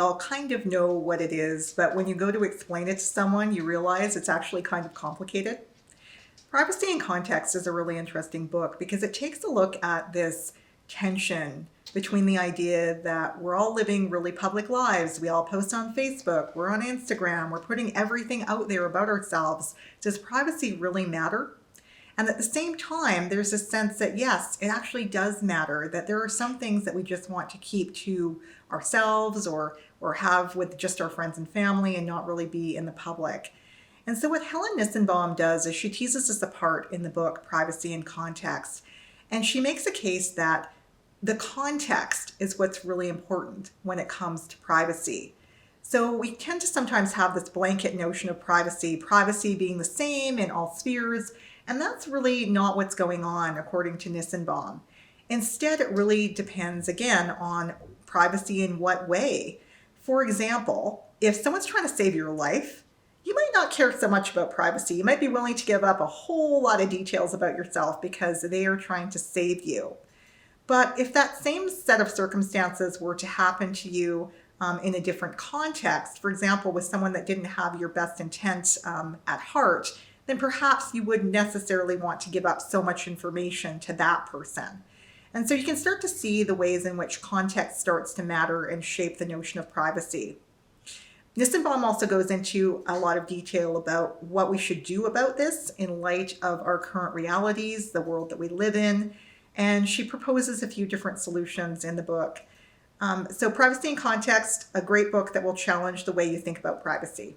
all kind of know what it is, but when you go to explain it to someone, you realize it's actually kind of complicated. Privacy in Context is a really interesting book because it takes a look at this tension between the idea that we're all living really public lives. We all post on Facebook, we're on Instagram, we're putting everything out there about ourselves. Does privacy really matter? And at the same time, there's a sense that yes, it actually does matter, that there are some things that we just want to keep to ourselves or have with just our friends and family and not really be in the public. And so what Helen Nissenbaum does is she teases us apart in the book Privacy in Context. And she makes a case that the context is what's really important when it comes to privacy. So we tend to sometimes have this blanket notion of privacy being the same in all spheres, and that's really not what's going on according to Nissenbaum. Instead, it really depends again on privacy in what way. For example, if someone's trying to save your life, you might not care so much about privacy. You might be willing to give up a whole lot of details about yourself because they are trying to save you. But if that same set of circumstances were to happen to you in a different context, for example, with someone that didn't have your best intent at heart, then perhaps you wouldn't necessarily want to give up so much information to that person. And so you can start to see the ways in which context starts to matter and shape the notion of privacy. Nissenbaum also goes into a lot of detail about what we should do about this in light of our current realities, the world that we live in, and she proposes a few different solutions in the book. So Privacy in Context, a great book that will challenge the way you think about privacy.